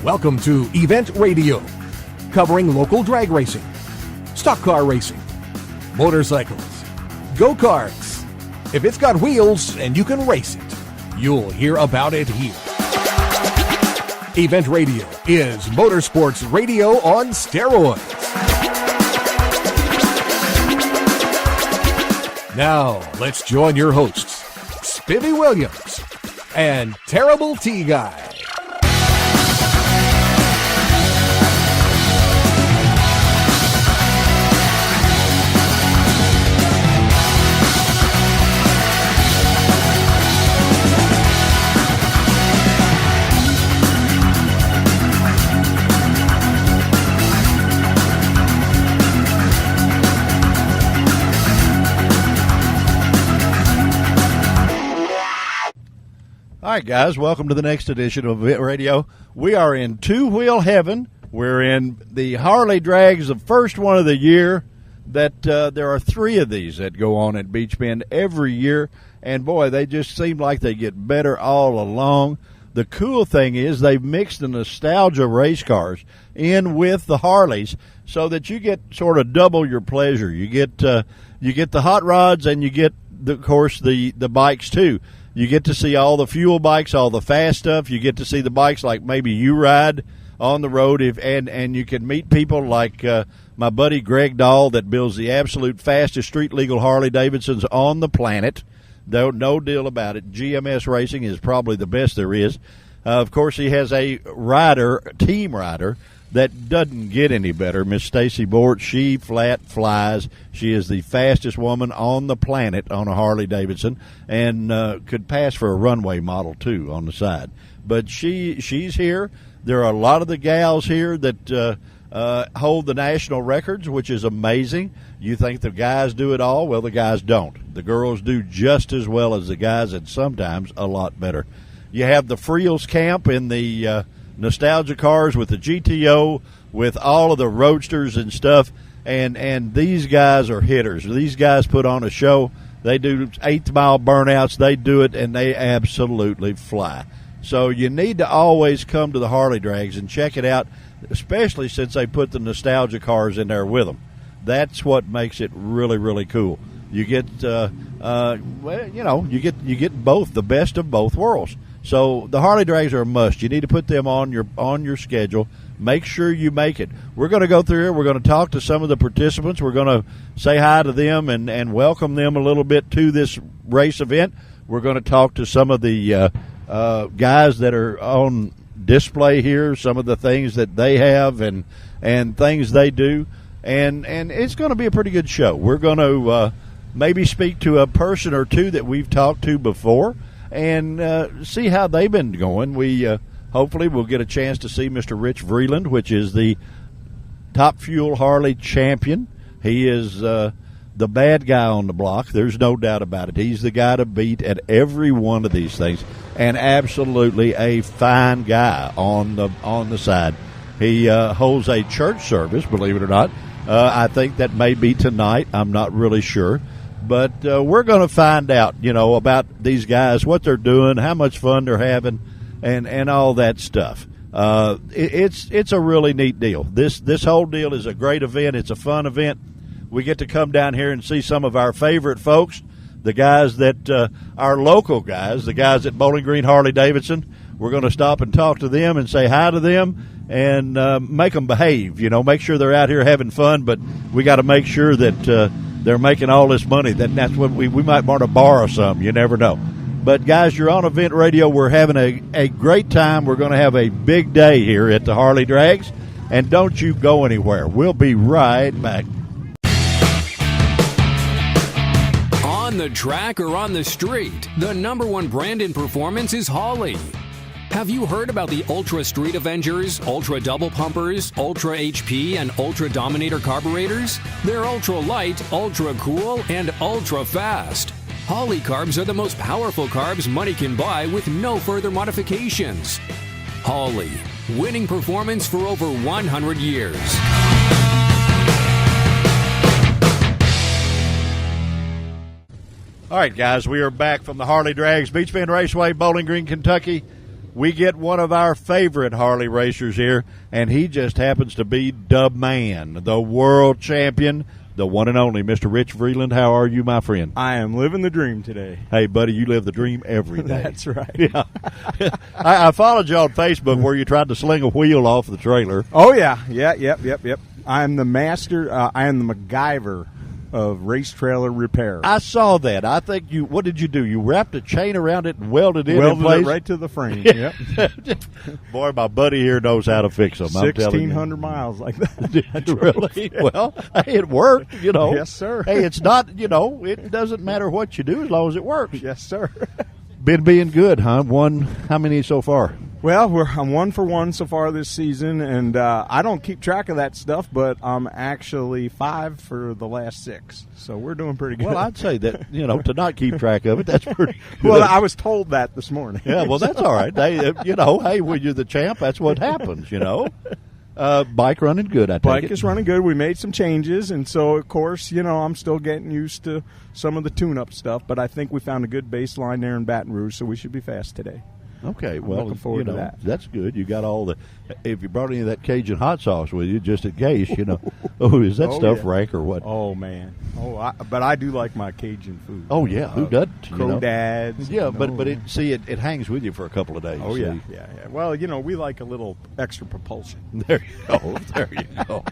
Welcome to Event Radio, covering local drag racing, stock car racing, motorcycles, go-karts. If it's got wheels and you can race it, you'll hear about it here. Event Radio is motorsports radio on steroids. Now, let's join your hosts, Spivvy Williams and Terrible T Guy. All right, guys, welcome to the next edition of Event Radio. We are in two-wheel heaven. We're in the Harley Drags, the first one of the year. There are three of these that go on at Beach Bend every year, and boy, they just seem like they get better all along. The cool thing is they've mixed the nostalgia race cars in with the Harleys so that you get sort of double your pleasure. You get the hot rods, and you get, of course, the bikes too. You get to see all the fuel bikes, all the fast stuff. You get to see the bikes like maybe you ride on the road, and you can meet people like my buddy Greg Dahl that builds the absolute fastest street-legal Harley-Davidsons on the planet. No deal about it. GMS Racing is probably the best there is. Of course, he has a team rider, that doesn't get any better. Miss Stacy Bort, she flat flies. She is the fastest woman on the planet on a Harley-Davidson, and could pass for a runway model, too, on the side. But she's here. There are a lot of the gals here that hold the national records, which is amazing. You think the guys do it all? Well, the guys don't. The girls do just as well as the guys, and sometimes a lot better. You have the Friels camp in the nostalgia cars with the GTO, with all of the roadsters and stuff, and these guys are hitters. These guys put on a show. They do eighth-mile burnouts. They do it, and they absolutely fly. So you need to always come to the Harley Drags and check it out, especially since they put the nostalgia cars in there with them. That's what makes it really, really cool. You get, you get both, the best of both worlds. So the Harley Drags are a must. You need to put them on your schedule. Make sure you make it. We're going to go through here. We're going to talk to some of the participants. We're going to say hi to them and welcome them a little bit to this race event. We're going to talk to some of the guys that are on display here, some of the things that they have and things they do. And it's going to be a pretty good show. We're going to maybe speak to a person or two that we've talked to before, and see how they've been going. We hopefully we'll get a chance to see Mr. Rich Vreeland, which is the Top Fuel Harley champion. He is the bad guy on the block. There's no doubt about it. He's the guy to beat at every one of these things, and absolutely a fine guy on the side. He holds a church service, believe it or not. I think that may be tonight. I'm not really sure. But we're going to find out, about these guys, what they're doing, how much fun they're having, and all that stuff. It's a really neat deal. This whole deal is a great event. It's a fun event. We get to come down here and see some of our favorite folks, the guys that our local guys, the guys at Bowling Green Harley-Davidson. We're going to stop and talk to them and say hi to them and make them behave. Make sure they're out here having fun, but we got to make sure that they're making all this money. That's what we might want to borrow some. You never know. But, guys, you're on Event Radio. We're having a great time. We're going to have a big day here at the Harley Drags. And don't you go anywhere. We'll be right back. On the track or on the street, the number one brand in performance is Harley. Have you heard about the Ultra Street Avengers, Ultra Double Pumpers, Ultra HP, and Ultra Dominator carburetors? They're ultra light, ultra cool, and ultra fast. Harley carbs are the most powerful carbs money can buy with no further modifications. Harley, winning performance for over 100 years. All right, guys, we are back from the Harley Drags, Beach Bend Raceway, Bowling Green, Kentucky. we get one of our favorite Harley racers here, and he just happens to be the man, the world champion, the one and only Mr. Rich Vreeland. How are you, my friend? I am living the dream today. Hey, buddy, you live the dream every day. That's right. Yeah. I followed you on Facebook where you tried to sling a wheel off the trailer. Oh, yeah. Yep. I am the master. I am the MacGyver of race trailer repair. I saw that. I think what did you do? You wrapped a chain around it and welded it in place? It right to the frame. Yep. Boy, my buddy here knows how to fix them. 1,600 miles like that. Really? Well, hey, it worked, Yes, sir. Hey, it's not, it doesn't matter what you do as long as it works. Yes, sir. Been being good, huh? Won how many so far? Well, I'm 1 for 1 so far this season, and I don't keep track of that stuff, but I'm actually 5 for the last 6. So we're doing pretty good. Well, I'd say that, to not keep track of it, that's pretty good. Well, I was told that this morning. Yeah, well, that's all right. Hey, when you're the champ, that's what happens, Bike running good, I take Bike it. is running good. We made some changes, and so, of course, I'm still getting used to some of the tune-up stuff, but I think we found a good baseline there in Baton Rouge, so we should be fast today. Okay, well, looking forward to that. That's good. You got all the. If you brought any of that Cajun hot sauce with you, just in case, Oh, is that stuff rank or what? Oh man. But I do like my Cajun food. Oh yeah, who doesn't? Crawdads. Yeah, but it hangs with you for a couple of days. Oh yeah. Well, we like a little extra propulsion. There you go.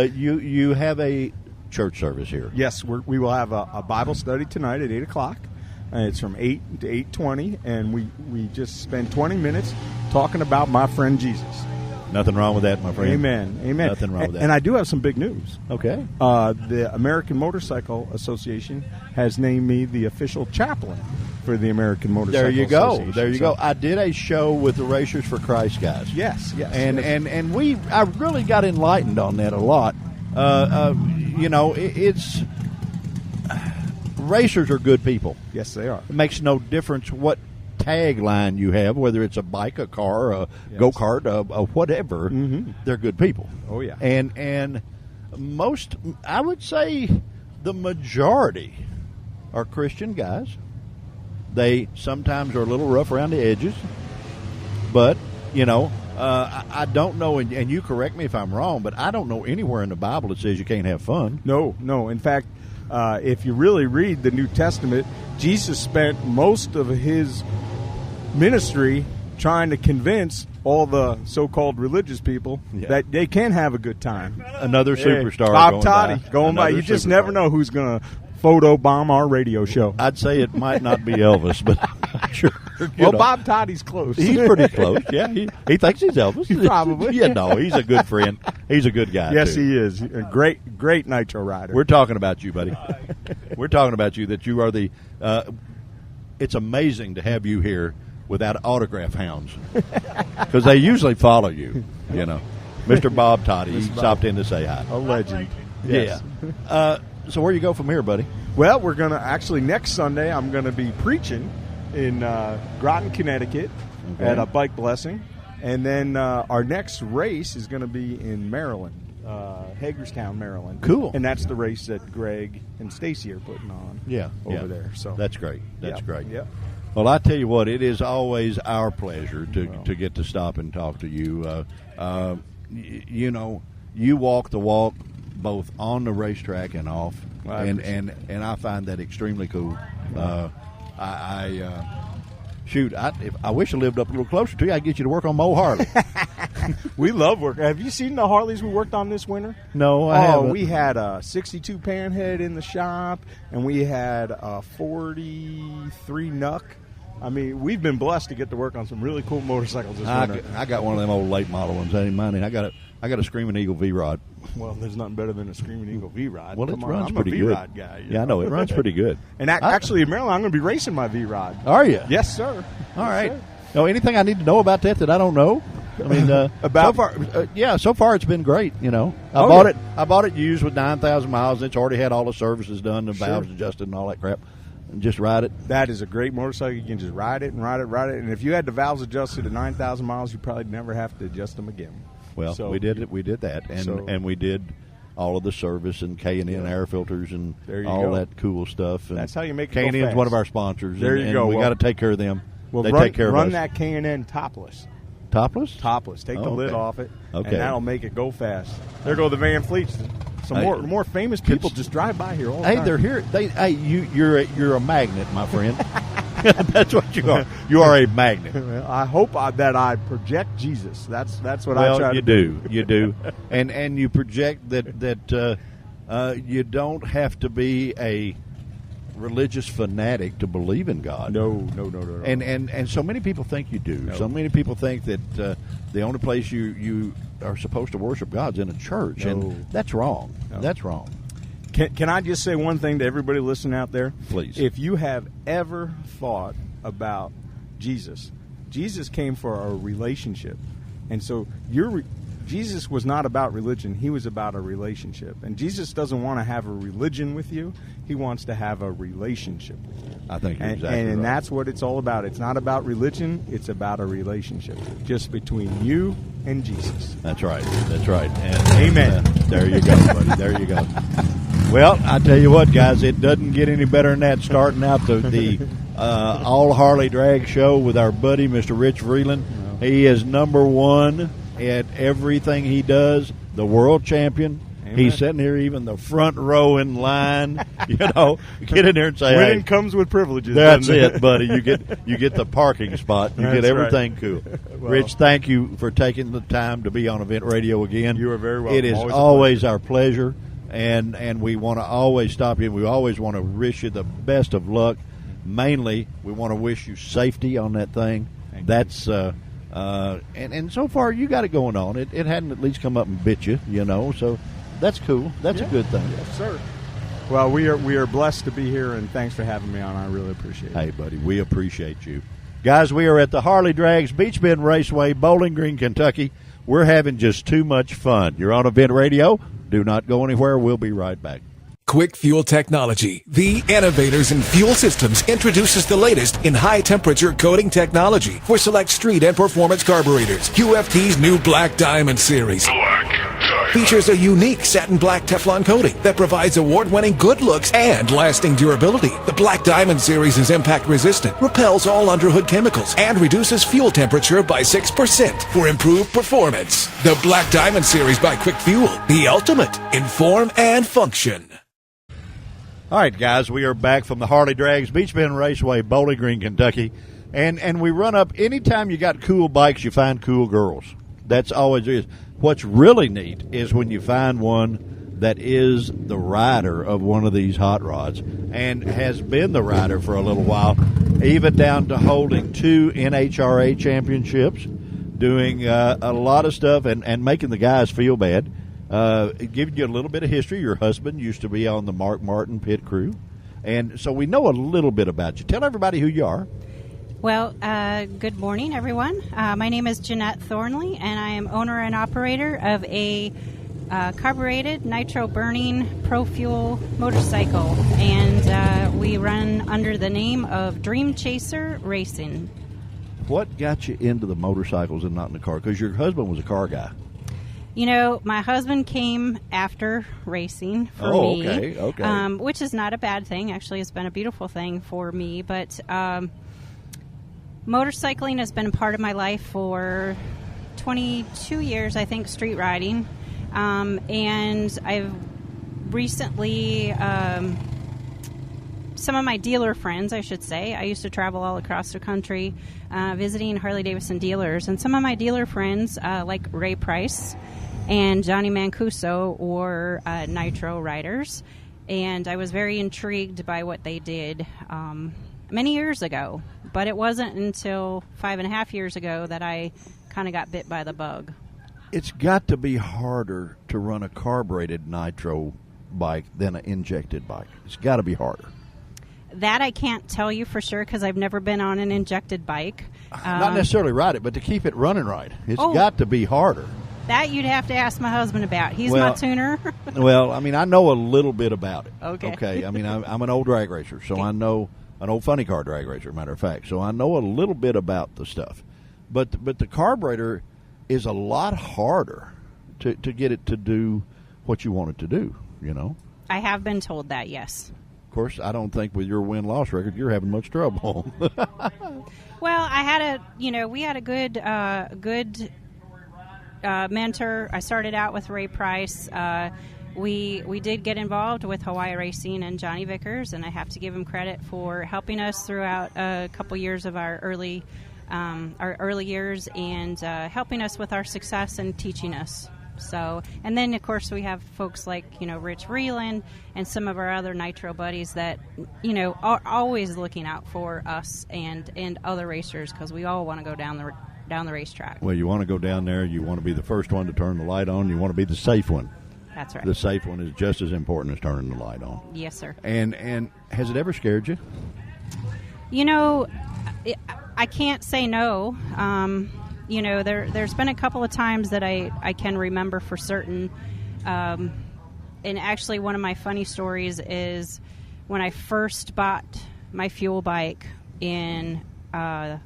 You have a church service here. Yes, we will have a Bible study tonight at 8:00. It's from 8 to 8:20, and we just spend 20 minutes talking about my friend Jesus. Nothing wrong with that, my friend. Amen. Nothing wrong with that. And I do have some big news. Okay. The American Motorcycle Association has named me the official chaplain for the American Motorcycle Association. There you go. I did a show with the Racers for Christ guys. Yes. And I really got enlightened on that a lot. It's racers are good people. Yes, they are. It makes no difference what tagline you have, whether it's a bike, a car, a go-kart, a whatever. Mm-hmm. They're good people. Oh, yeah. And most, I would say the majority are Christian guys. They sometimes are a little rough around the edges. But, I don't know, and you correct me if I'm wrong, but I don't know anywhere in the Bible that says you can't have fun. No. In fact, if you really read the New Testament, Jesus spent most of his ministry trying to convince all the so-called religious people that they can have a good time. Another superstar Bob Toddy going by. You just never know who's going to photobomb our radio show. I'd say it might not be Elvis, but I'm not sure. Bob Toddy's close. He's pretty close, yeah. He thinks he's Elvis. Probably. No, he's a good friend. He's a good guy, yes, too. He is. A great nitro rider. We're talking about you, buddy. We're talking about you, that you are the it's amazing to have you here without autograph hounds, because they usually follow you, Mr. Bob Toddy, he stopped in to say hi. A legend. Yes. Yeah. So where you go from here, buddy? Well, we're going to actually next Sunday I'm going to be preaching in Groton, Connecticut at a bike blessing. And then our next race is going to be in Maryland, Hagerstown, Maryland. Cool. And that's the race that Greg and Stacy are putting on over there. So that's great. That's great. Yep. Well, I tell you what, it is always our pleasure to get to stop and talk to you. You walk the walk both on the racetrack and off, and I find that extremely cool. I wish I lived up a little closer to you. I'd get you to work on Mo Harley. We love work. Have you seen the Harleys we worked on this winter? No, I haven't. We had a 62 Panhead in the shop, and we had a 43 Nuck. I mean, we've been blessed to get to work on some really cool motorcycles this winter. I got one of them old late model ones. I ain't mine. I got a Screaming Eagle V-Rod. Well, there's nothing better than a Screaming Eagle V-Rod. Well, runs I'm pretty a good. V-Rod guy. Yeah, I know. It runs pretty good. And actually, in Maryland, I'm going to be racing my V-Rod. Are you? Yes, sir. All right. Now, anything I need to know about that I don't know? I mean, so far it's been great. I bought it used with 9,000 miles. It's already had all the services done, the valves adjusted, and all that crap. And just ride it. That is a great motorcycle. You can just ride it. And if you had the valves adjusted at 9,000 miles, you probably never have to adjust them again. Well, we did it. We did that, and we did all of the service and K&N air filters and all that cool stuff. And that's how you make it K&N's go fast. one of our sponsors. There you go. We got to take care of them. Well, they run, take care of run us. that K&N topless. Topless? Topless. Take the lid off it, Okay. and that'll make it go fast. There go the Van Fleets. Some more famous people just drive by here all the Hey, time. they're here. You're a magnet, my friend. That's what you are. You are a magnet. Well, I hope that I project Jesus. That's what I try to do. You do, and you project that you don't have to be a religious fanatic to believe in God. No. And so many people think you do. No. So many people think that the only place you are supposed to worship God's in a church, No. and that's wrong. No. That's wrong. Can I just say one thing to everybody listening out there? Please. If you have ever thought about Jesus, Jesus came for a relationship. And so Jesus was not about religion. He was about a relationship. And Jesus doesn't want to have a religion with you. He wants to have a relationship with you. I think you're exactly and right. that's what it's all about. It's not about religion. It's about a relationship just between you and Jesus. That's right. That's right. And, Amen. There you go, buddy. There you go. Well, I tell you what, guys, it doesn't get any better than that. Starting out the All Harley Drag Show with our buddy, Mr. Rich Vreeland. He is number one at everything he does, the world champion. Amen. He's sitting here, even the front row in line. Get in there and say, Winning "Hey, comes with privileges." that's doesn't it, buddy. You get the parking spot. You That's get everything right. cool." Well, Rich, thank you for taking the time to be on Event Radio again. You are very welcome. It is Always a always our pleasure, and we want to always stop you. We always want to wish you the best of luck. Mainly, we want to wish you safety on that thing. Thank That's and so far you got it going on. It hadn't at least come up and bit you, so that's cool. That's a good thing. Yes, sir. Well, we are blessed to be here, and thanks for having me on. I really appreciate it. Hey, buddy, we appreciate you. Guys, we are at the Harley Drags Beach Bend Raceway, Bowling Green, Kentucky. We're having just too much fun. You're on Event Radio. Do not go anywhere. We'll be right back. Quick Fuel Technology, the innovators in fuel systems, introduces the latest in high-temperature coating technology for select street and performance carburetors. QFT's new Black Diamond series features a unique satin black Teflon coating that provides award-winning good looks and lasting durability. The Black Diamond series is impact-resistant, repels all underhood chemicals, and reduces fuel temperature by 6% for improved performance. The Black Diamond series by Quick Fuel, the ultimate in form and function. All right, guys, we are back from the Harley Drags Beach Bend Raceway, Bowling Green, Kentucky. And we run up, anytime you got cool bikes, you find cool girls. That's always is. What's really neat is when you find one that is the rider of one of these hot rods and has been the rider for a little while, even down to holding 2 NHRA championships, doing a lot of stuff and making the guys feel bad. Giving you a little bit of history. Your husband used to be on the Mark Martin pit crew, and so we know a little bit about you. Tell everybody who you are. Well, good morning, everyone. My name is Jeanette Thornley, and I am owner and operator of a carbureted, nitro-burning, pro-fuel motorcycle, and we run under the name of Dream Chaser Racing. What got you into the motorcycles and not in the car? Because your husband was a car guy. My husband came after racing for me. Okay. Which is not a bad thing. Actually, it's been a beautiful thing for me. But motorcycling has been a part of my life for 22 years, I think, street riding. And I've recently, some of my dealer friends, I should say, I used to travel all across the country visiting Harley-Davidson dealers. And some of my dealer friends, like Ray Price and Johnny Mancuso, were nitro riders. And I was very intrigued by what they did many years ago. But it wasn't until 5.5 years ago that I kind of got bit by the bug. It's got to be harder to run a carbureted nitro bike than an injected bike. It's got to be harder. That I can't tell you for sure because I've never been on an injected bike. Not necessarily ride it, but to keep it running right. It's got to be harder. That you'd have to ask my husband about. He's Well, my tuner. Well, I mean, I know a little bit about it. Okay. I mean, I'm an old drag racer, so I know an old funny car drag racer, matter of fact. So I know a little bit about the stuff. But the carburetor is a lot harder to get it to do what you want it to do, I have been told that, yes. course, I don't think with your win-loss record you're having much trouble. Well, we had a good mentor. I started out with Ray Price. We did get involved with Hawaii Racing and Johnny Vickers, and I have to give him credit for helping us throughout a couple years of our early years and helping us with our success and teaching us. So, and then of course we have folks like Rich Reeland and some of our other Nitro buddies that are always looking out for us and other racers, because we all want to go down the racetrack. Well, you want to go down there. You want to be the first one to turn the light on. You want to be the safe one. That's right. The safe one is just as important as turning the light on. Yes, sir. And has it ever scared you? I can't say no. There's been a couple of times that I can remember for certain. And actually, one of my funny stories is when I first bought my fuel bike I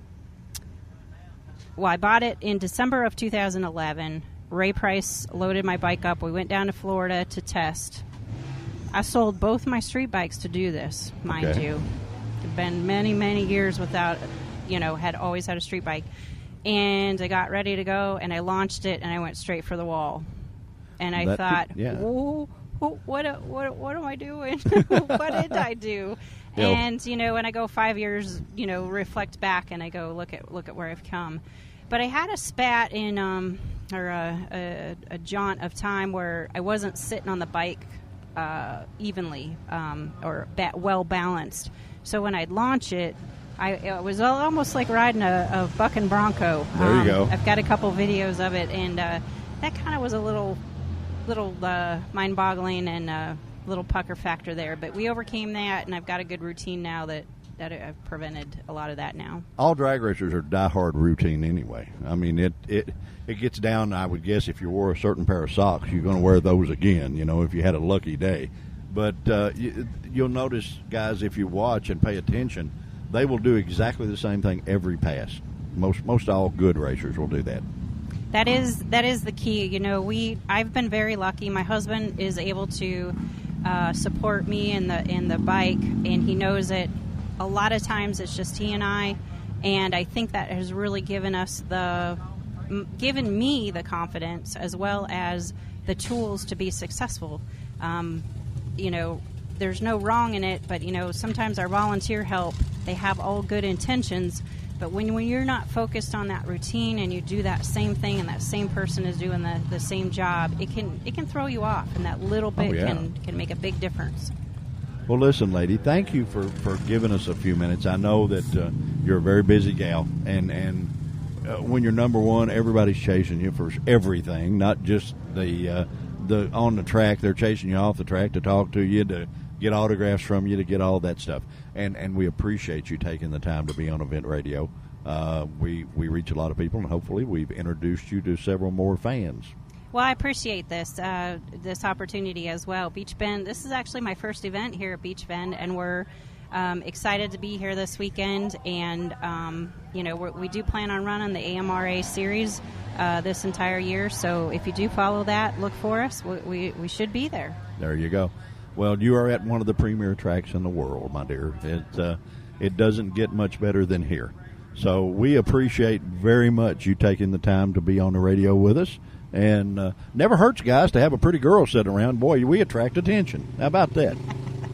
bought it in December of 2011. Ray Price loaded my bike up. We went down to Florida to test. I sold both my street bikes to do this, mind you. It's been many, many years without, had always had a street bike. And I got ready to go, and I launched it, and I went straight for the wall. And I thought, what am I doing? What did I do? Yeah. And, when I go 5 years, reflect back, and I go, look at where I've come. But I had a spat in, a jaunt of time where I wasn't sitting on the bike evenly or well balanced. So when I'd launch it, it was almost like riding a bucking bronco. There you go. I've got a couple videos of it, and that kind of was a little mind-boggling and a little pucker factor there. But we overcame that, and I've got a good routine now that I've prevented a lot of that now. All drag racers are diehard routine anyway. I mean, it gets down, I would guess, if you wore a certain pair of socks, you're going to wear those again, if you had a lucky day. But you'll notice, guys, if you watch and pay attention, they will do exactly the same thing every pass. Most all good racers will do that. That is the key. I've been very lucky. My husband is able to support me in the bike, and he knows it. A lot of times it's just he and I think that has really given me the confidence as well as the tools to be successful. There's no wrong in it, but sometimes our volunteer help, they have all good intentions, but when you're not focused on that routine and you do that same thing and that same person is doing the same job, it can throw you off, and that little bit can make a big difference. Well, listen, lady, thank you for giving us a few minutes. I know that you're a very busy gal, and when you're number one, everybody's chasing you for everything, not just the on the track. They're chasing you off the track to talk to you, to get autographs from you, to get all that stuff. And we appreciate you taking the time to be on Event Radio. We reach a lot of people, and hopefully we've introduced you to several more fans. Well, I appreciate this opportunity as well. Beach Bend, this is actually my first event here at Beach Bend, and we're excited to be here this weekend. And, we do plan on running the AMRA series this entire year. So if you do follow that, look for us. We should be there. There you go. Well, you are at one of the premier tracks in the world, my dear. It doesn't get much better than here. So we appreciate very much you taking the time to be on the radio with us. And never hurts, guys, to have a pretty girl sitting around. Boy, we attract attention. How about that?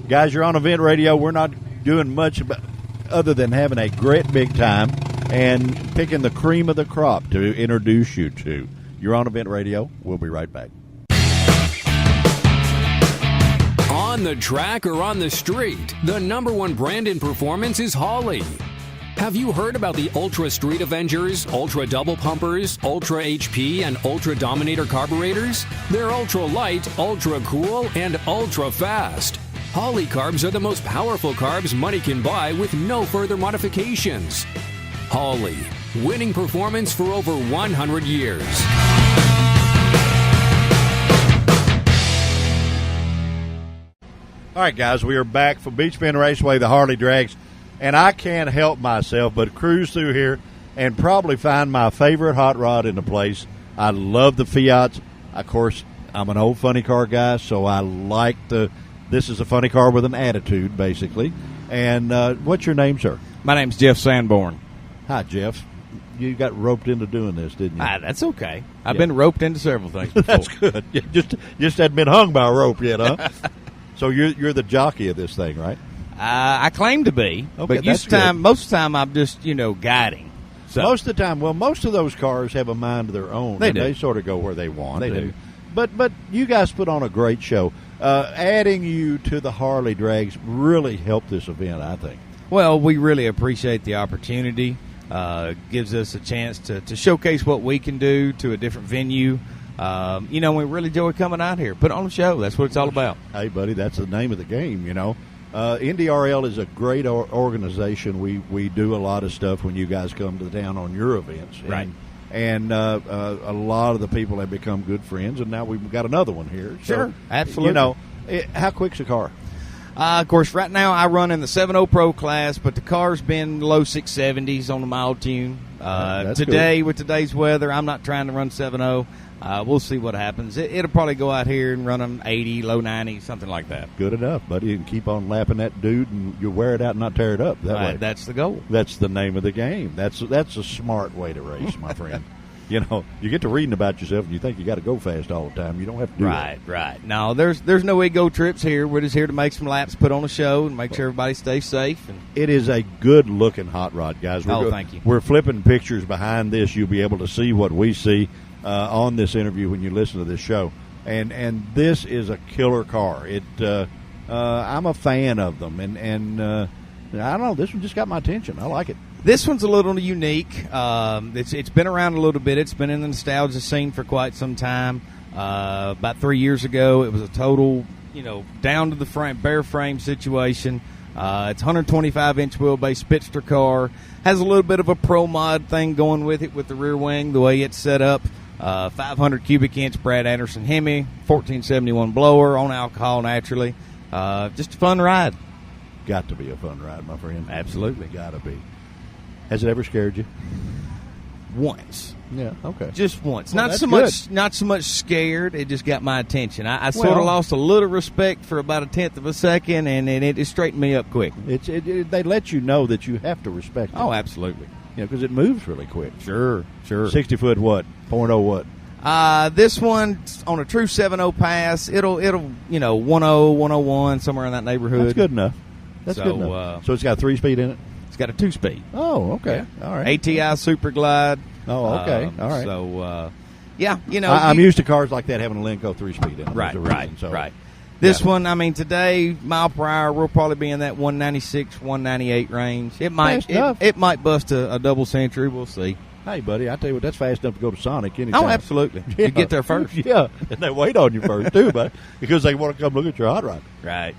Guys, you're on Event Radio. We're not doing much other than having a great big time and picking the cream of the crop to introduce you to. You're on Event Radio. We'll be right back. On the track or on the street, the number one brand in performance is Harley. Have you heard about the Ultra Street Avengers, Ultra Double Pumpers, Ultra HP, and Ultra Dominator carburetors? They're ultra light, ultra cool, and ultra fast. Harley carbs are the most powerful carbs money can buy with no further modifications. Harley, winning performance for over 100 years. All right, guys, we are back from Beach Bend Raceway, the Harley Drags. And I can't help myself but cruise through here and probably find my favorite hot rod in the place. I love the Fiats. Of course, I'm an old funny car guy, so I like the This is a funny car with an attitude, basically. And what's your name, sir? My name's Jeff Sanborn. Hi, Jeff. You got roped into doing this, didn't you? That's okay. I've been roped into several things before. That's good. You just hadn't been hung by a rope yet, huh? So you're the jockey of this thing, right? I claim to be, Okay, but that's good. most of the time I'm just guiding. So Most of the time, most of those cars have a mind of their own. They and do. They sort of go where they want. They do. And- But you guys put on a great show. Adding you to the Harley Drags really helped this event, I think. well, we really appreciate the opportunity. Gives us a chance to showcase what we can do to a different venue. We really enjoy coming out here. Put on a show. That's what it's all about. Hey, buddy, that's the name of the game, NDRL is a great organization. We do a lot of stuff when you guys come to town on your events. Right. And a lot of the people have become good friends, and now we've got another one here. So, Sure, absolutely. How quick's a car? Of course, right now I run in the 7.0 Pro class, but the car's been low 670s on the mile tune. That's Today, with today's weather, I'm not trying to run 7.0. We'll see what happens. It'll probably go out here and run them 80, low 90, something like that. Good enough, buddy. You can keep on lapping that dude, and you wear it out and not tear it up. That way. That's the goal. That's the name of the game. That's a smart way to race, my friend. You get to reading about yourself, and you think you got to go fast all the time. You don't have to do that. Right. No, there's no ego trips here. We're just here to make some laps, put on a show, and make sure everybody stays safe. And It is a good-looking hot rod, guys. Thank you. We're flipping pictures behind this. You'll be able to see what we see on this interview when you listen to this show. And this is a killer car. I'm a fan of them, and I don't know. This one just got my attention. I like it. This one's a little unique. It's been around a little bit. It's been in the nostalgia scene for quite some time. About 3 years ago, it was a total, down to the frame, bare frame situation. It's 125-inch wheelbase Spitster car. Has a little bit of a pro mod thing going with it with the rear wing, the way it's set up. 500 cubic inch Brad Anderson Hemi, 1471 blower on alcohol naturally. Just a fun ride. Got to be a fun ride, my friend. Absolutely. Got to be. Has it ever scared you? Once. Yeah. Okay. Just once. Well, Not so much scared. It just got my attention. I sort Well- of lost a little respect for about a tenth of a second, and it straightened me up quick. They let you know that you have to respect it. Oh, absolutely. Because it moves really quick. Sure. 60 foot what? 0.0 what? This one on a true 7.0 pass, it'll 1.0, 101, somewhere in that neighborhood. That's good enough. That's So, good enough. So it's got 3-speed in it? It's got a 2-speed. Oh, okay. Yeah. All right. ATI Super Glide. Oh, okay. All right. So, yeah, I'm used to cars like that having a Lenco 3-speed in them. Right, There's a reason. So, right. This yeah. one, today, mile per hour, we'll probably be in that 196, 198 range. It Fast enough. might bust a double century. We'll see. Hey, buddy, I tell you what, that's fast enough to go to Sonic anytime. Oh, absolutely. Yeah. You get there first. Yeah, and they wait on you first, too, buddy, because they want to come look at your hot rod. Right.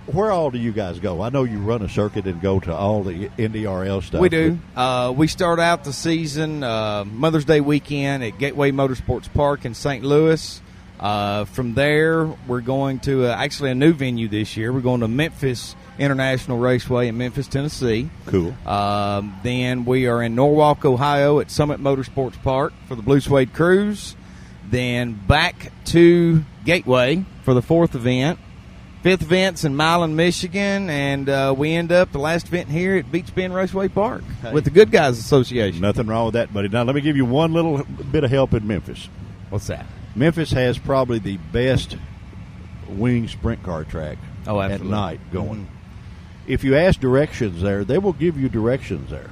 Where all do you guys go? I know you run a circuit and go to all the NDRL stuff. We do. We start out the season Mother's Day weekend at Gateway Motorsports Park in St. Louis. From there, we're going to actually a new venue this year. We're going to Memphis International Raceway in Memphis, Tennessee. Cool. Then we are in Norwalk, Ohio at Summit Motorsports Park for the Blue Suede Cruise. Then back to Gateway for the fourth event. Fifth event's in Milan, Michigan, and we end up the last event here at Beach Bend Raceway Park with the Good Guys Association. Nothing wrong with that, buddy. Now, let me give you one little bit of help in Memphis. What's that? Memphis has probably the best wing sprint car track Oh, at absolutely. night going. If you ask directions there, they will give you directions there.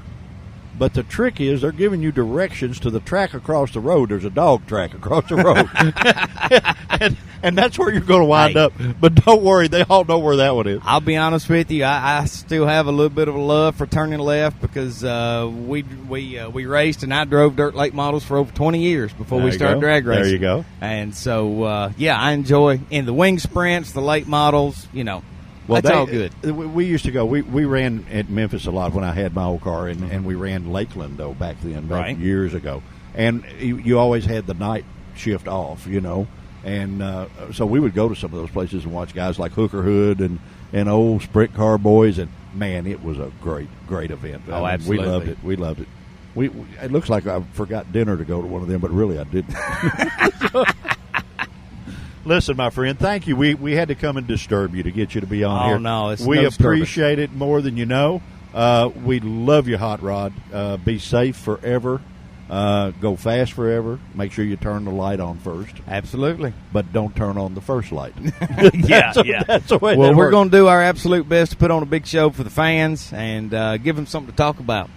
But the trick is they're giving you directions to the track across the road. There's a dog track across the road. and that's where you're going to wind up. But don't worry, they all know where that one is. I'll be honest with you. I still have a little bit of a love for turning left because we raced and I drove dirt late models for over 20 years before There we you started go. drag racing. There you go. And so, I enjoy in the wing sprints, the late models, that's all good. We used to go. We ran at Memphis a lot when I had my old car, and we ran Lakeland, though, back then, Right. years ago. And you always had the night shift off, And so we would go to some of those places and watch guys like Hooker Hood and old sprint car boys. And, man, it was a great, great event. Oh, I mean, absolutely. We loved it. It looks like I forgot dinner to go to one of them, but really I didn't. Listen, my friend, thank you. We had to come and disturb you to get you to be on here. Oh, no, it's we no disturbance. appreciate it more than you know. We love your hot rod. Be safe forever. Go fast forever. Make sure you turn the light on first, Absolutely. but don't turn on the first light. Yeah. That's the way Well, that we're works. going to do our absolute best to put on a big show for the fans and give them something to talk about.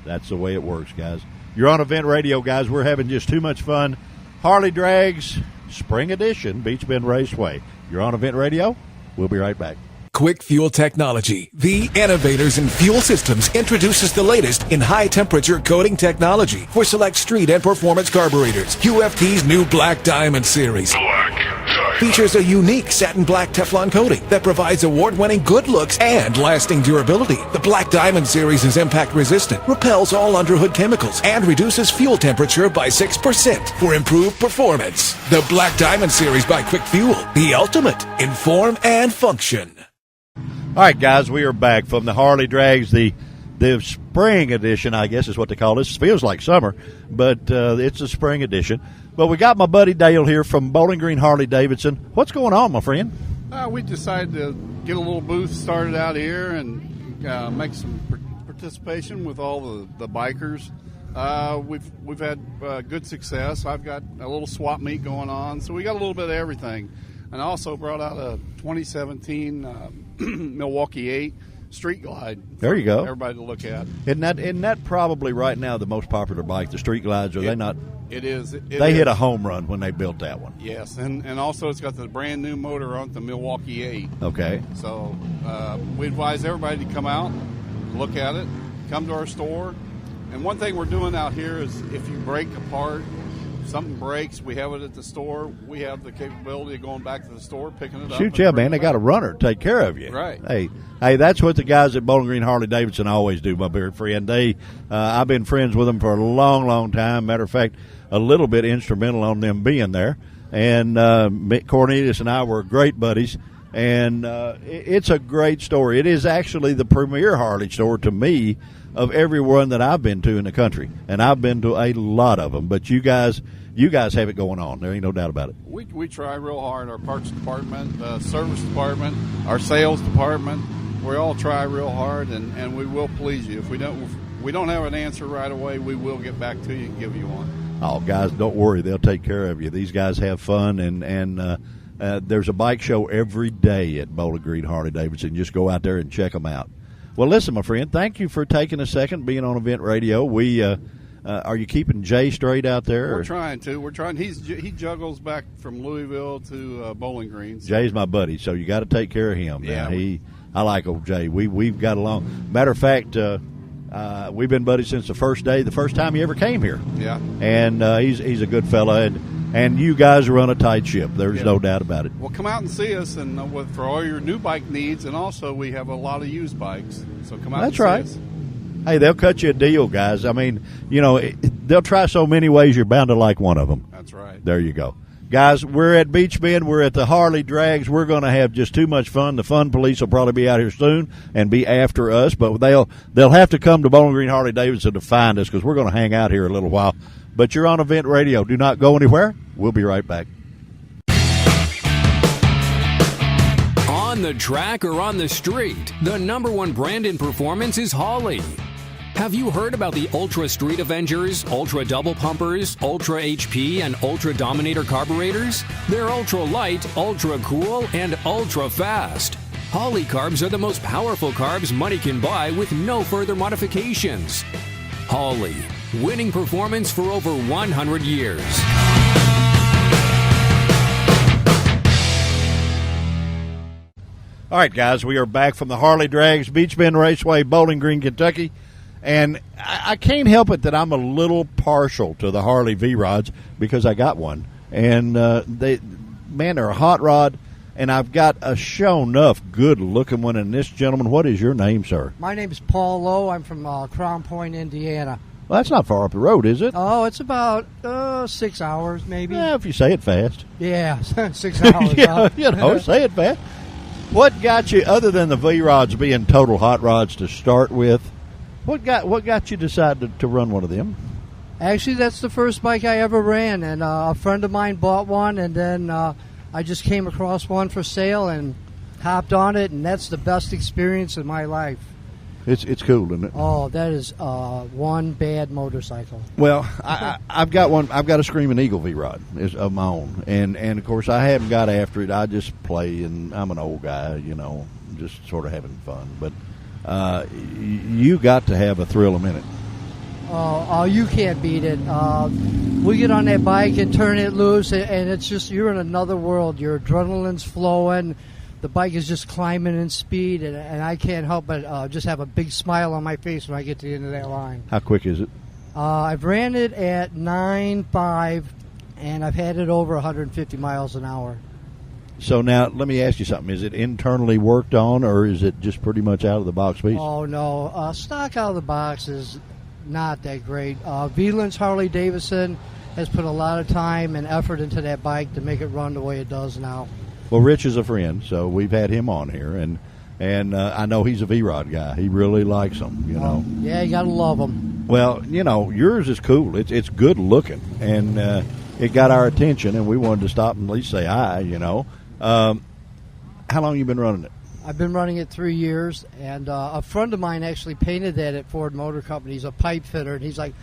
That's the way it works, guys. You're on Event Radio, guys. We're having just too much fun. Harley Drags Spring Edition, Beach Bend Raceway. You're on Event Radio. We'll be right back. Quick Fuel Technology, the innovators in fuel systems, introduces the latest in high-temperature coating technology for select street and performance carburetors. QFT's new Black Diamond series features a unique satin black Teflon coating that provides award-winning good looks and lasting durability. The Black Diamond series is impact-resistant, repels all underhood chemicals, and reduces fuel temperature by 6% for improved performance. The Black Diamond series by Quick Fuel, the ultimate in form and function. All right, guys, we are back from the Harley Drags, the spring edition, I guess is what they call this. It feels like summer, but it's a spring edition. But we got my buddy Dale here from Bowling Green Harley Davidson. What's going on, my friend? We decided to get a little booth started out here and make some participation with all the bikers. We've had good success. I've got a little swap meet going on, so we got a little bit of everything. And I also brought out a 2017 Milwaukee 8 Street Glide. There you go. Everybody to look at. Isn't that probably right now the most popular bike, the Street Glides? Are they not? It is. They hit a home run when they built that one. Yes, and also it's got the brand new motor on the Milwaukee 8. Okay. So we advise everybody to come out, look at it, come to our store. And one thing we're doing out here is if you break a part, something breaks, we have it at the store. We have the capability of going back to the store, picking it up. Shoot, yeah, man. They got a runner to take care of you. Right. Hey, that's what the guys at Bowling Green Harley Davidson always do, my dear friend. I've been friends with them for a long, long time. Matter of fact, a little bit instrumental on them being there. And Cornelius and I were great buddies. And it's a great store. It is actually the premier Harley store to me of everyone that I've been to in the country, and I've been to a lot of them. But you guys have it going on. There ain't no doubt about it. We try real hard. Our parts department, service department, our sales department, we all try real hard, and we will please you. If we don't have an answer right away, we will get back to you and give you one. Oh, guys, don't worry. They'll take care of you. These guys have fun, and there's a bike show every day at Bowling Green Harley Davidson. Just go out there and check them out. Well, listen, my friend, thank you for taking a second, being on Event Radio. Are you keeping Jay straight out there? We're trying to. We're trying. He juggles back from Louisville to Bowling Green. So. Jay's my buddy, so you got to take care of him. Yeah. I like old Jay. We've got along. Matter of fact, we've been buddies since the first time he ever came here. Yeah. And he's a good fella, and you guys run a tight ship. There's no doubt about it. Well, come out and see us, and for all your new bike needs, and also we have a lot of used bikes. So come out. That's and see us. Hey, they'll cut you a deal, guys. I mean, they'll try so many ways. You're bound to like one of them. That's right. There you go. Guys, we're at Beach Bend. We're at the Harley Drags. We're going to have just too much fun. The fun police will probably be out here soon and be after us, but they'll have to come to Bowling Green Harley Davidson to find us because we're going to hang out here a little while. But you're on Event Radio. Do not go anywhere. We'll be right back. On the track or on the street, the number one brand in performance is Harley. Have you heard about the Ultra Street Avengers, Ultra Double Pumpers, Ultra HP, and Ultra Dominator carburetors? They're ultra light, ultra cool, and ultra fast. Harley carbs are the most powerful carbs money can buy with no further modifications. Harley, winning performance for over 100 years. All right, guys, we are back from the Harley Drags, Beach Bend Raceway, Bowling Green, Kentucky. And I can't help it that I'm a little partial to the Harley V-Rods because I got one. And, they're a hot rod, and I've got a show-enough good-looking one. And this gentleman, what is your name, sir? My name is Paul Lowe. I'm from Crown Point, Indiana. Well, that's not far up the road, is it? Oh, it's about 6 hours, maybe. Yeah, if you say it fast. Yeah, 6 hours. Yeah, say it fast. What got you, other than the V-Rods being total hot rods to start with, what got you decided to run one of them? Actually, that's the first bike I ever ran, and a friend of mine bought one, and then I just came across one for sale and hopped on it, and that's the best experience of my life. It's cool, isn't it? Oh, that is one bad motorcycle. Well, I've got one. I've got a Screaming Eagle V-Rod of my own, and of course I haven't got after it. I just play, and I'm an old guy, just sort of having fun. But you got to have a thrill a minute. Oh, you can't beat it. We get on that bike and turn it loose, and it's just, you're in another world. Your adrenaline's flowing. The bike is just climbing in speed, and I can't help but just have a big smile on my face when I get to the end of that line. How quick is it? I've ran it at 9.5, and I've had it over 150 miles an hour. So now, let me ask you something. Is it internally worked on, or is it just pretty much out of the box piece? Oh, no. Stock out of the box is not that great. Veland's Harley Davidson has put a lot of time and effort into that bike to make it run the way it does now. Well, Rich is a friend, so we've had him on here, and I know he's a V-Rod guy. He really likes them, Yeah, you got to love them. Well, yours is cool. It's good looking, and it got our attention, and we wanted to stop and at least say hi, How long you been running it? I've been running it 3 years, and a friend of mine actually painted that at Ford Motor Company. He's a pipe fitter, and he's like,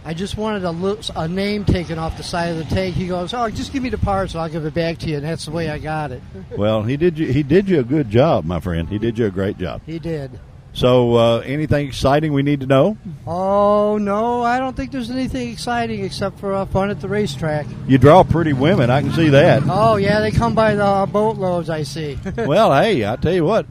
I just wanted a name taken off the side of the tank. He goes, oh, just give me the parts and I'll give it back to you, and that's the way I got it. Well, he did you a good job, my friend. He did you a great job. He did. So anything exciting we need to know? Oh, no, I don't think there's anything exciting except for fun at the racetrack. You draw pretty women, I can see that. Oh, yeah, they come by the boatloads, I see. Well, hey, I tell you what,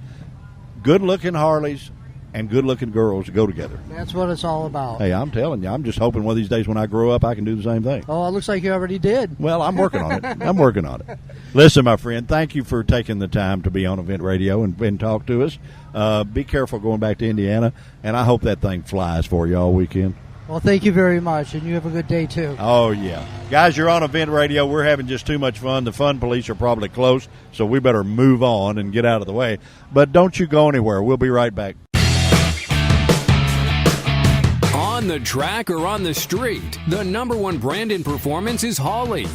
good-looking Harleys and good-looking girls go together. That's what it's all about. Hey, I'm telling you, I'm just hoping one of these days when I grow up I can do the same thing. Oh, it looks like you already did. Well, I'm working on it. Listen, my friend, thank you for taking the time to be on Event Radio and talk to us. Be careful going back to Indiana, and I hope that thing flies for you all weekend. Well, thank you very much, and you have a good day, too. Oh, yeah. Guys, you're on Event Radio. We're having just too much fun. The fun police are probably close, so we better move on and get out of the way. But don't you go anywhere. We'll be right back. On the track or on the street, the number one brand in performance is Harley.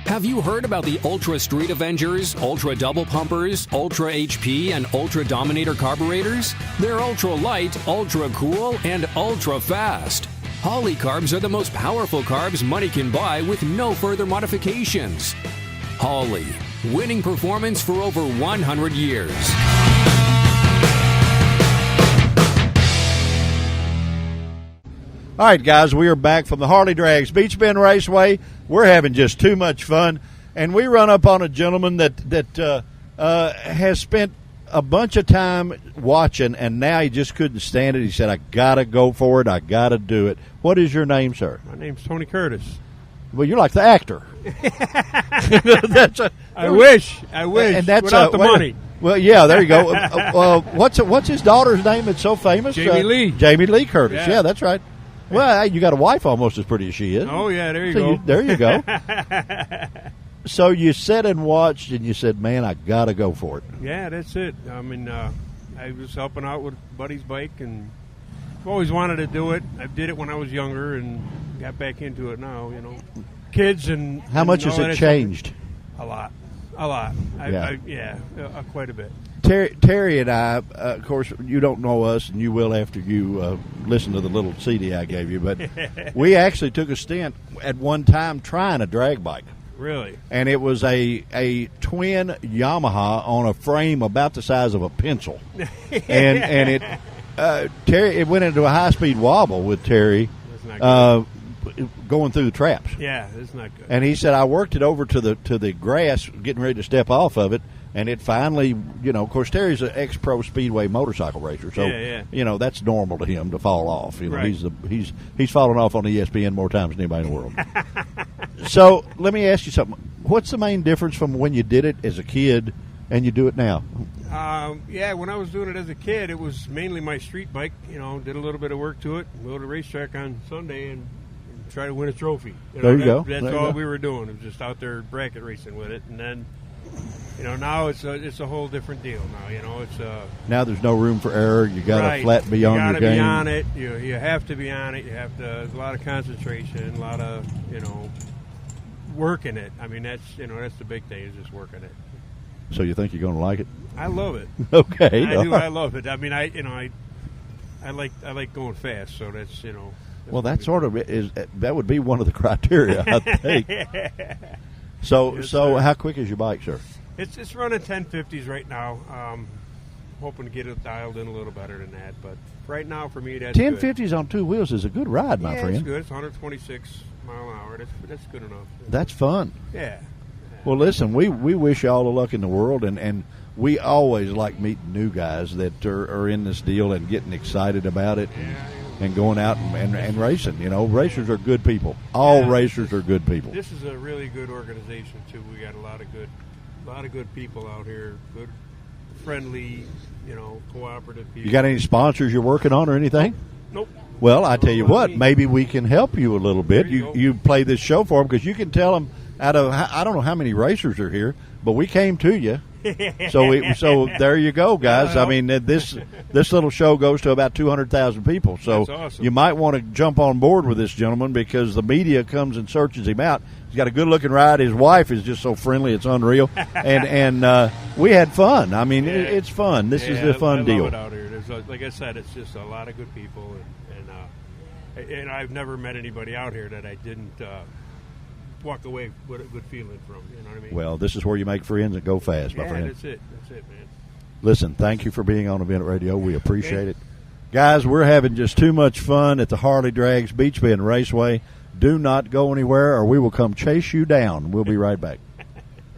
Have you heard about the Ultra Street Avengers, Ultra Double Pumpers, Ultra HP, and Ultra Dominator carburetors? They're ultra light, ultra cool, and ultra fast. Harley carbs are the most powerful carbs money can buy with no further modifications. Harley, winning performance for over 100 years. All right, guys, we are back from the Harley Drags Beach Bend Raceway. We're having just too much fun, and we run up on a gentleman that has spent a bunch of time watching, and now he just couldn't stand it. He said, I got to go for it. I got to do it. What is your name, sir? My name's Tony Curtis. Well, you're like the actor. I wish. And that's without the money. Well, yeah, there you go. What's his daughter's name that's so famous? Jamie Lee. Jamie Lee Curtis. Yeah, that's right. Well, you got a wife almost as pretty as she is. Oh, yeah, there you go. There you go. So you sat and watched, and you said, man, I got to go for it. Yeah, that's it. I mean, I was helping out with Buddy's bike, and I've always wanted to do it. I did it when I was younger and got back into it now, Kids and... How much has it changed? A lot. Quite a bit. Terry and I, of course, you don't know us, and you will after you listen to the little CD I gave you, but we actually took a stint at one time trying a drag bike. Really? And it was a twin Yamaha on a frame about the size of a pencil. and it Terry, it went into a high-speed wobble with Terry going through the traps. Yeah, it's not good. And he said, I worked it over to the grass, getting ready to step off of it, and it finally, of course, Terry's an ex-pro speedway motorcycle racer, so that's normal to him to fall off. Right. He's fallen off on ESPN more times than anybody in the world. So let me ask you something. What's the main difference from when you did it as a kid and you do it now? When I was doing it as a kid, it was mainly my street bike. Did a little bit of work to it, go to the racetrack on Sunday and try to win a trophy. There you go. That's all we were doing. It was just out there bracket racing with it, and then. Now it's a whole different deal. Now now there's no room for error. You got to flat be on your game. You got to be on it. You have to be on it. There's a lot of concentration, a lot of working it. I mean, that's the big thing is just working it. So you think you're going to like it? I love it. Okay. I do. I love it. I mean, I like going fast. So that's Well, that sort of that would be one of the criteria, I think. So Yes, so sir. how quick is your bike, sir? It's running 1050s right now. Hoping to get it dialed in a little better than that, but right now for me that's 1050s on two wheels is a good ride, my yeah, friend. it's good. It's 126 mile an hour. That's good enough. That's fun. Yeah. Well, listen, we wish you all the luck in the world, and we always like meeting new guys that are in this deal and getting excited about it and going out and racing. Racers are good people. All racers are good people. This is a really good organization too. We got a lot of good people out here. Good, friendly, cooperative people. You got any sponsors you're working on or anything? Nope. Well, I tell you what, maybe we can help you a little bit. There you go. You play this show for them because you can tell them out of I don't know how many racers are here, but we came to you. So there you go, guys. I mean, this little show goes to about 200,000 people. So That's awesome. you might want to jump on board with this gentleman because the media comes and searches him out. He's got a good-looking ride. His wife is just so friendly; it's unreal. And we had fun. I mean, it's fun. This is a fun deal. I love it out here. There's like I said, it's just a lot of good people, and I've never met anybody out here that I didn't walk away with a good feeling from. You know what I mean? Well, this is where you make friends and go fast, my yeah, friend. that's it, man. Listen, thank you for being on Event Radio. We appreciate it. Guys, we're having just too much fun at the Harley Drags Beach Bend Raceway. Do not go anywhere or we will come chase you down. We'll be right back.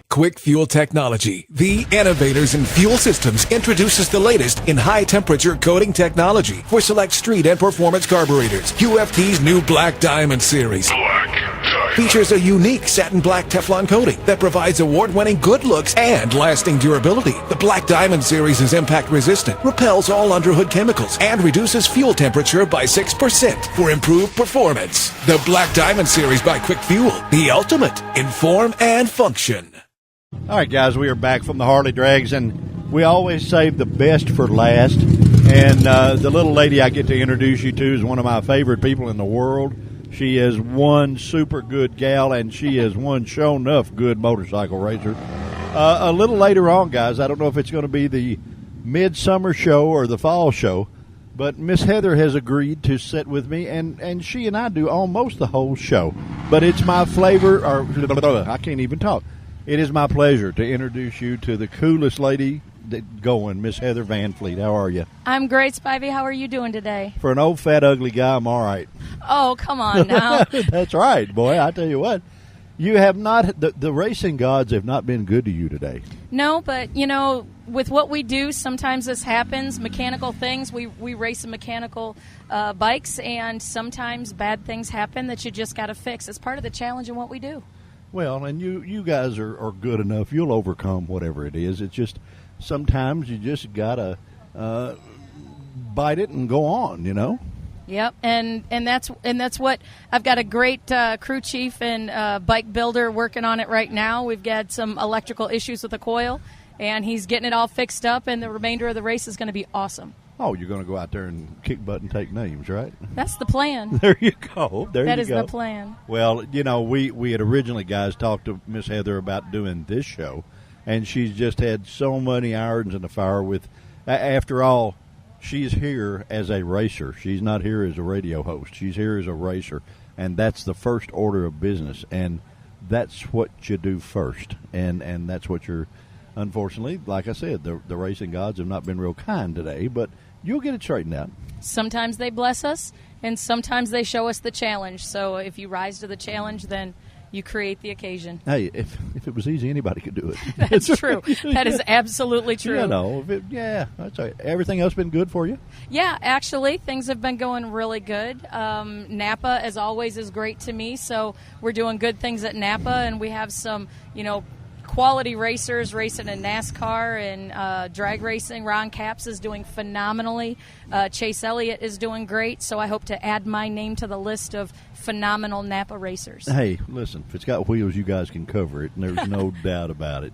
Quick Fuel Technology, the innovators in fuel systems, introduces the latest in high-temperature coating technology for select street and performance carburetors. QFT's new Black Diamond series features a unique satin black Teflon coating that provides award-winning good looks and lasting durability. The Black Diamond series is impact-resistant, repels all underhood chemicals, and reduces fuel temperature by 6% for improved performance. The Black Diamond series by Quick Fuel, the ultimate in form and function. All right, guys, we are back from the Harley Drags, and we always save the best for last. And the little lady I get to introduce you to is one of my favorite people in the world. She is one super good gal, and she is one show enough good motorcycle racer. A little later on, guys, I don't know if it's going to be the midsummer show or the fall show, but Miss Heather has agreed to sit with me, and she and I do almost the whole show. But it's my flavor, or I can't even talk. It is my pleasure to introduce you to the coolest lady going, Miss Heather Van Fleet. How are you? I'm great, Spivey. How are you doing today? For an old, fat, ugly guy, I'm all right. Oh, come on now. That's right, boy. I tell you what. You have not, the racing gods have not been good to you today. No, but, with what we do, sometimes this happens. Mechanical things, we race in mechanical bikes, and sometimes bad things happen that you just got to fix. It's part of the challenge in what we do. Well, and you guys are good enough. You'll overcome whatever it is. It's just sometimes you just got to bite it and go on, Yep, and that's what I've got a great crew chief and bike builder working on it right now. We've got some electrical issues with the coil, and he's getting it all fixed up, and the remainder of the race is going to be awesome. Oh, you're going to go out there and kick butt and take names, right? That's the plan. There you go. That is the plan. Well, we had originally, guys, talked to Miss Heather about doing this show, and she's just had so many irons in the fire with, after all, she's here as a racer. She's not here as a radio host. She's here as a racer, and that's the first order of business, and that's what you do first, and that's what you're, unfortunately, like I said, the racing gods have not been real kind today, but you'll get it straightened out. Sometimes they bless us, and sometimes they show us the challenge. So if you rise to the challenge, then you create the occasion. Hey, if it was easy, anybody could do it. That's true. That is absolutely true. That's right. Everything else been good for you? Yeah, actually, things have been going really good. Napa, as always, is great to me. So we're doing good things at Napa, and we have some, quality racers racing in NASCAR and drag racing. Ron Capps is doing phenomenally. Chase Elliott is doing great. So I hope to add my name to the list of phenomenal Napa racers. Hey, listen, if it's got wheels, you guys can cover it, and there's no doubt about it,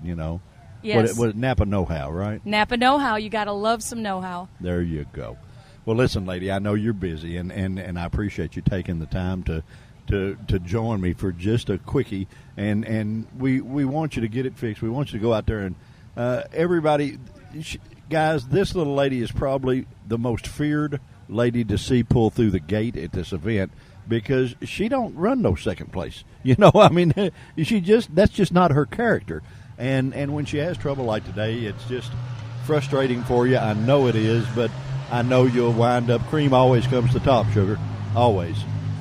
Yes. What Napa know-how, right? Napa know-how. You got to love some know-how. There you go. Well, listen, lady, I know you're busy, and I appreciate you taking the time to to join me for just a quickie, and we want you to get it fixed. We want you to go out there and everybody, guys, this little lady is probably the most feared lady to see pull through the gate at this event because she don't run no second place. You know, I mean, that's just not her character. And when she has trouble like today, it's just frustrating for you. I know it is, but I know you'll wind up. Cream always comes to top, sugar, always.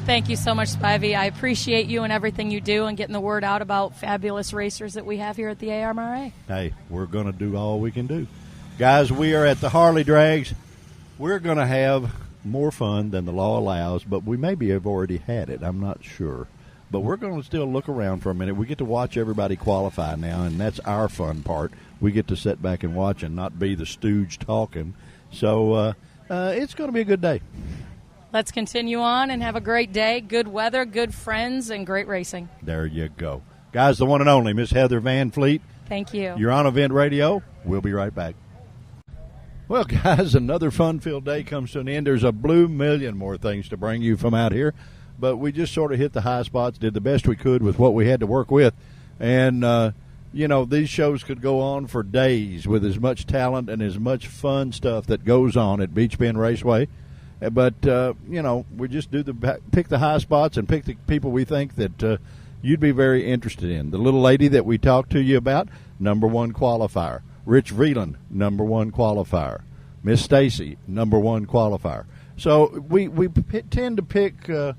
Thank you so much, Spivey. I appreciate you and everything you do and getting the word out about fabulous racers that we have here at the AMRA. Hey, we're going to do all we can do. Guys, we are at the Harley Drags. We're going to have more fun than the law allows, but we maybe have already had it. I'm not sure. But we're going to still look around for a minute. We get to watch everybody qualify now, and that's our fun part. We get to sit back and watch and not be the stooge talking. So it's going to be a good day. Let's continue on and have a great day. Good weather, good friends, and great racing. There you go. Guys, the one and only Miss Heather Van Fleet. Thank you. You're on Event Radio. We'll be right back. Well, guys, another fun-filled day comes to an end. There's a blue million more things to bring you from out here, but we just sort of hit the high spots, did the best we could with what we had to work with. And, these shows could go on for days with as much talent and as much fun stuff that goes on at Beach Bend Raceway. But, we just pick the high spots and pick the people we think that you'd be very interested in. The little lady that we talked to you about, #1 qualifier. Rich Vreeland, #1 qualifier. Miss Stacy, #1 qualifier. So we tend to pick the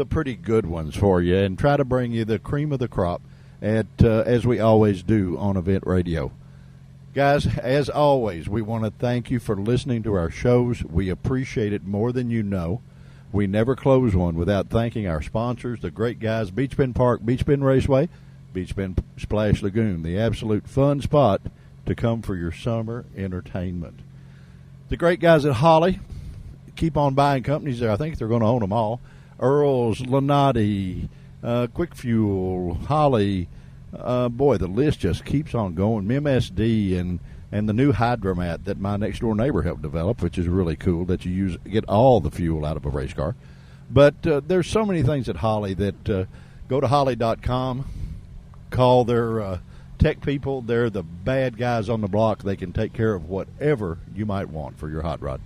pretty good ones for you and try to bring you the cream of the crop as we always do on Event Radio. Guys, as always, we want to thank you for listening to our shows. We appreciate it more than you know. We never close one without thanking our sponsors, the great guys, Beach Bend Park, Beach Bend Raceway, Beach Bend Splash Lagoon, the absolute fun spot to come for your summer entertainment. The great guys at Holly, keep on buying companies there. I think they're going to own them all. Earls, Lanati, Quick Fuel, Holly. Boy, the list just keeps on going. MSD and the new Hydromat that my next door neighbor helped develop, which is really cool that you get all the fuel out of a race car. But there's so many things at Holly that go to holly.com, call their tech people. They're the bad guys on the block. They can take care of whatever you might want for your hot rod.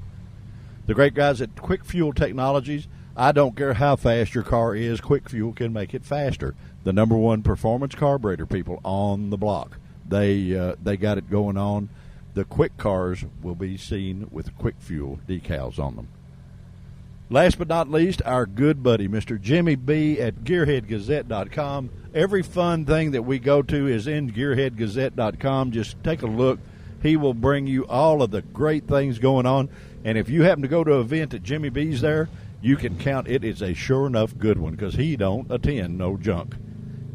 The great guys at Quick Fuel Technologies, I don't care how fast your car is, Quick Fuel can make it faster. The #1 performance carburetor people on the block. They got it going on. The quick cars will be seen with Quick Fuel decals on them. Last but not least, our good buddy, Mr. Jimmy B. at GearheadGazette.com. Every fun thing that we go to is in GearheadGazette.com. Just take a look. He will bring you all of the great things going on. And if you happen to go to an event at Jimmy B's there, you can count it is a sure enough good one because he don't attend no junk.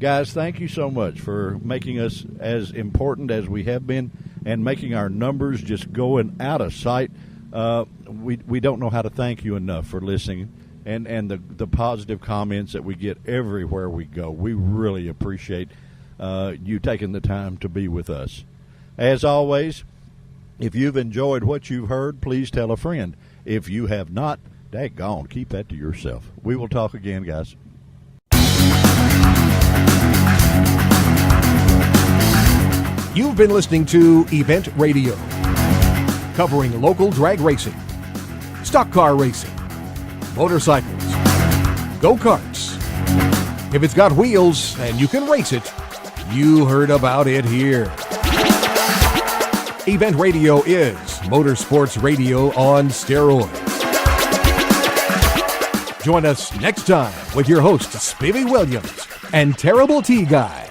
Guys, thank you so much for making us as important as we have been and making our numbers just going out of sight. We don't know how to thank you enough for listening and the positive comments that we get everywhere we go. We really appreciate you taking the time to be with us. As always, if you've enjoyed what you've heard, please tell a friend. If you have not, daggone, keep that to yourself. We will talk again, guys. You've been listening to Event Radio, covering local drag racing, stock car racing, motorcycles, go-karts. If it's got wheels and you can race it, you heard about it here. Event Radio is motorsports radio on steroids. Join us next time with your hosts, Spivey Williams and Terrible T Guy.